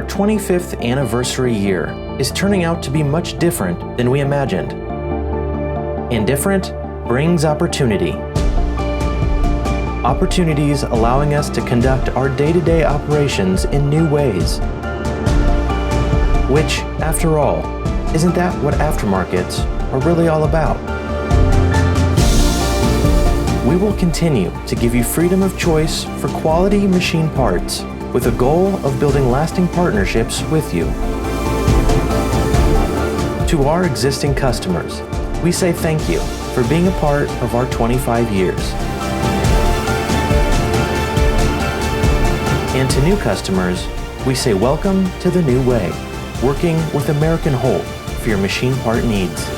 25th anniversary year is turning out to be much different than we imagined. And different brings opportunity. Opportunities allowing us to conduct our day-to-day operations in new ways. Which, after all, isn't that what aftermarkets are really all about? We will continue to give you freedom of choice for quality machine parts with a goal of building lasting partnerships with you. To our existing customers, we say thank you for being a part of our 25 years. And to new customers, we say welcome to the new way, working with American Holt for your machine part needs.